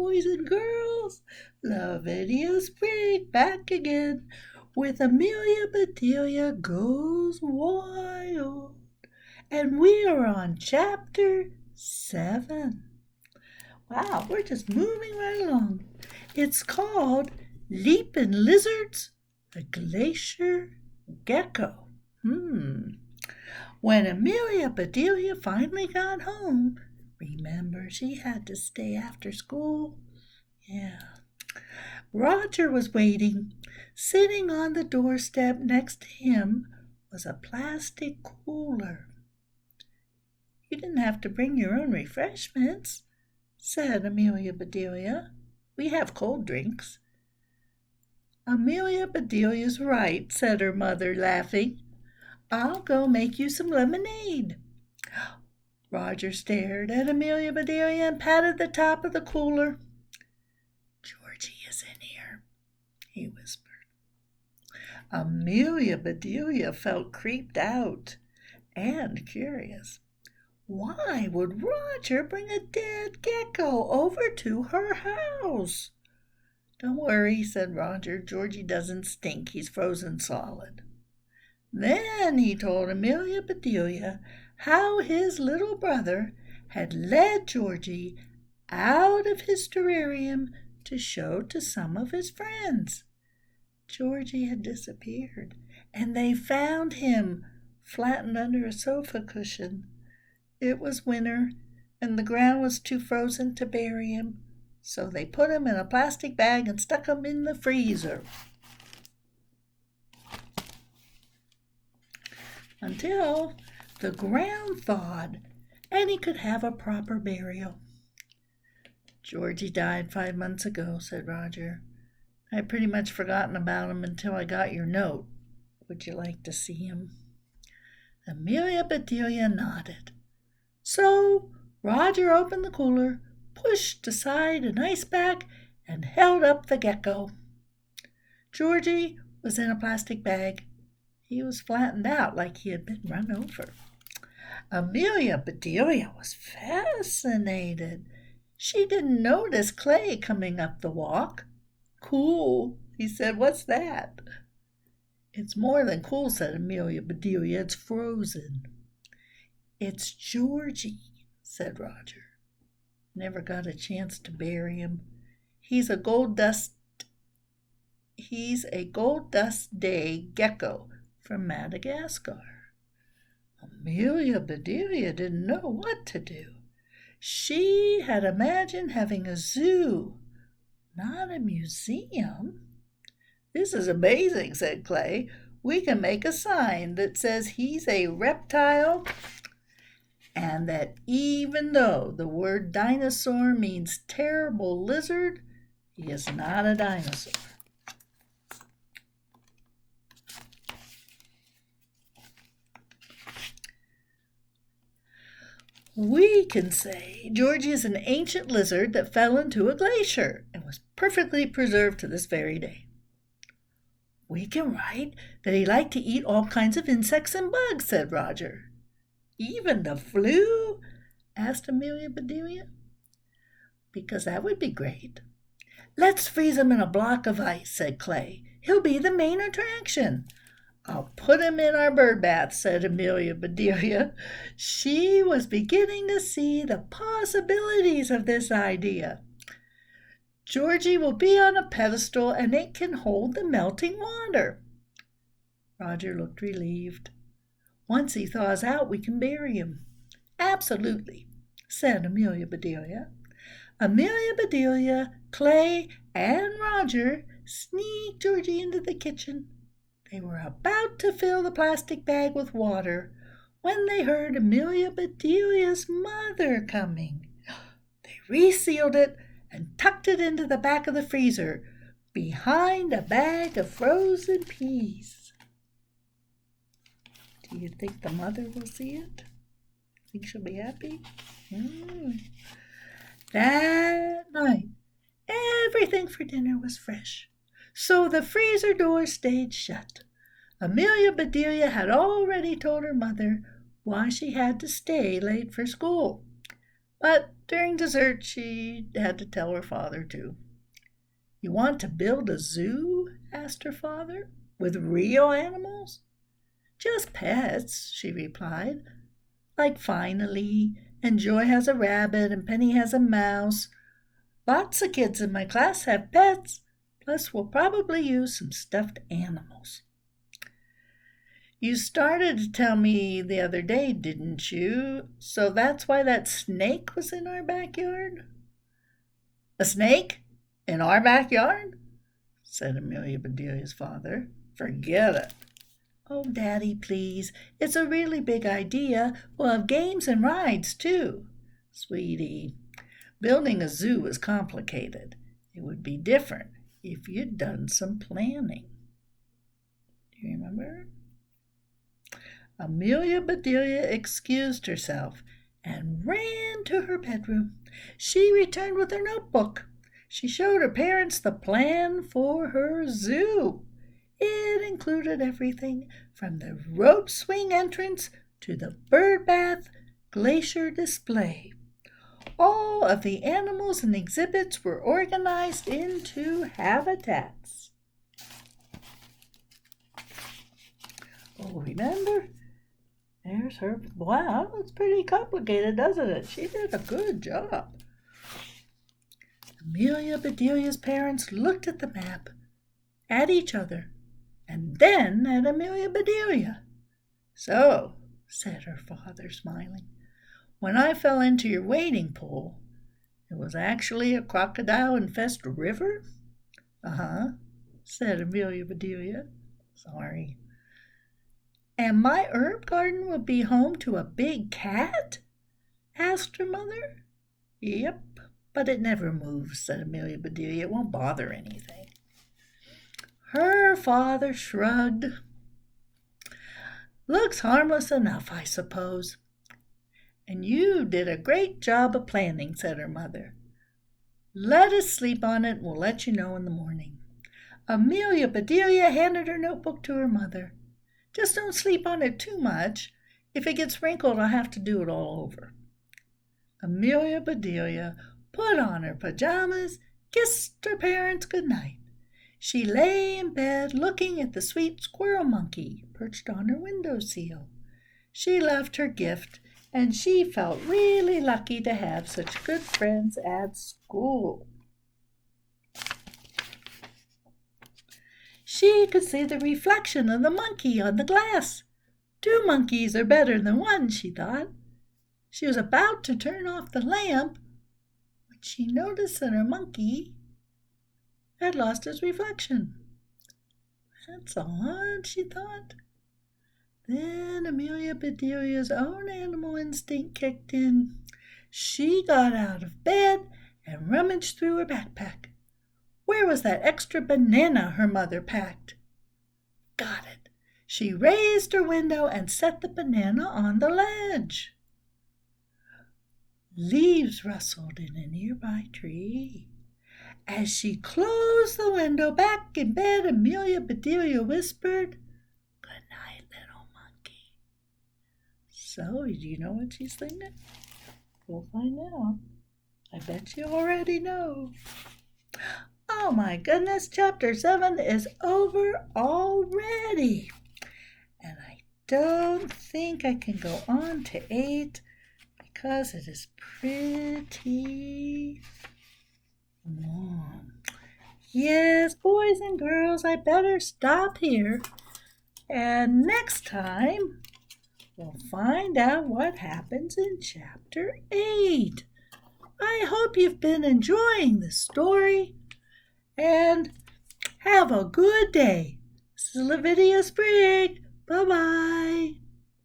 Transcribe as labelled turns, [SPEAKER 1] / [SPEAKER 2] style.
[SPEAKER 1] boys and girls. Lavittia Sprig back again with Amelia Bedelia Goes Wild. And we are on chapter 7. Wow, we're just moving right along. It's called Leapin' Lizards, a Glacier Gecko. When Amelia Bedelia finally got home, remember she had to stay after school? Yeah. Roger was waiting. Sitting on the doorstep next to him was a plastic cooler. "You didn't have to bring your own refreshments," said Amelia Bedelia. "We have cold drinks." "Amelia Bedelia's right," said her mother, laughing. "I'll go make you some lemonade." Roger stared at Amelia Bedelia and patted the top of the cooler. "Georgie is in here," he whispered. Amelia Bedelia felt creeped out and curious. Why would Roger bring a dead gecko over to her house? "Don't worry," said Roger. "Georgie doesn't stink. He's frozen solid." Then he told Amelia Bedelia how his little brother had led Georgie out of his terrarium to show to some of his friends. Georgie had disappeared, and they found him flattened under a sofa cushion. It was winter, and the ground was too frozen to bury him, so they put him in a plastic bag and stuck him in the freezer until the ground thawed and he could have a proper burial. "Georgie died 5 months ago," said Roger. "I'd pretty much forgotten about him until I got your note. Would you like to see him?" Amelia Bedelia nodded. So Roger opened the cooler, pushed aside an ice pack, and held up the gecko. Georgie was in a plastic bag. He was flattened out like he had been run over. Amelia Bedelia was fascinated. She didn't notice Clay coming up the walk. "Cool," he said. "What's that?" "It's more than cool," said Amelia Bedelia. "It's frozen." "It's Georgie," said Roger. "Never got a chance to bury him. He's a gold dust day gecko from Madagascar." Amelia Bedelia didn't know what to do. She had imagined having a zoo, not a museum. "This is amazing," said Clay. "We can make a sign that says he's a reptile, and that even though the word dinosaur means terrible lizard, he is not a dinosaur." "We can say Georgie is an ancient lizard that fell into a glacier and was perfectly preserved to this very day." "We can write that he liked to eat all kinds of insects and bugs," said Roger. "Even the flu?" asked Amelia Bedelia. "Because that would be great." "Let's freeze him in a block of ice," said Clay. "He'll be the main attraction." "I'll put him in our bird bath," said Amelia Bedelia. She was beginning to see the possibilities of this idea. "Georgie will be on a pedestal, and it can hold the melting water." Roger looked relieved. "Once he thaws out, we can bury him." "Absolutely," said Amelia Bedelia. Amelia Bedelia, Clay, and Roger sneaked Georgie into the kitchen. They were about to fill the plastic bag with water when they heard Amelia Bedelia's mother coming. They resealed it and tucked it into the back of the freezer behind a bag of frozen peas. Do you think the mother will see it? Think she'll be happy? That night, everything for dinner was fresh, so the freezer door stayed shut. Amelia Bedelia had already told her mother why she had to stay late for school, but During dessert, she had to tell her father, too. "You want to build a zoo?" asked her father. "With real animals?" "Just pets," she replied. "Like Finally, and Joy has a rabbit, and Penny has a mouse. Lots of kids in my class have pets. Plus, we'll probably use some stuffed animals." "You started to tell me the other day, didn't you? So that's why that snake was in our backyard?" "A snake? In our backyard?" said Amelia Bedelia's father. "Forget it." "Oh, Daddy, please. It's a really big idea. We'll have games and rides, too." "Sweetie, building a zoo is complicated. It would be different if you'd done some planning." Do you remember? Amelia Bedelia excused herself and ran to her bedroom. She returned with her notebook. She showed her parents the plan for her zoo. It included everything from the rope swing entrance to the bird bath glacier display. All of the animals and exhibits were organized into habitats. Oh, remember? There's her. Wow, that's pretty complicated, doesn't it? She did a good job. Amelia Bedelia's parents looked at the map, at each other, and then at Amelia Bedelia. "So," said her father, smiling, "when I fell into your wading pool, it was actually a crocodile-infested river?" "Uh-huh," said Amelia Bedelia. "Sorry." "And my herb garden will be home to a big cat?" asked her mother. "Yep, but it never moves," said Amelia Bedelia. "It won't bother anything." Her father shrugged. "Looks harmless enough, I suppose." "And you did a great job of planning," said her mother. "Let us sleep on it, and we'll let you know in the morning." Amelia Bedelia handed her notebook to her mother. "Just don't sleep on it too much. If it gets wrinkled, I'll have to do it all over." Amelia Bedelia put on her pajamas, kissed her parents good night. She lay in bed looking at the sweet squirrel monkey perched on her window sill. She loved her gift, and she felt really lucky to have such good friends at school. She could see the reflection of the monkey on the glass. 2 monkeys are better than 1, she thought. She was about to turn off the lamp when she noticed that her monkey had lost his reflection. "That's odd," she thought. Then Amelia Bedelia's own animal instinct kicked in. She got out of bed and rummaged through her backpack. Where was that extra banana her mother packed? Got it. She raised her window and set the banana on the ledge. Leaves rustled in a nearby tree. As she closed the window back in bed, Amelia Bedelia whispered, "Good night, little monkey." So, do you know what she's thinking? We'll find out. I bet you already know. Oh my goodness, chapter 7 is over already. And I don't think I can go on to 8 because it is pretty long. Yes, boys and girls, I better stop here. And next time, we'll find out what happens in chapter 8. I hope you've been enjoying the story. And have a good day. This is Lavittia Sprig. Bye-bye.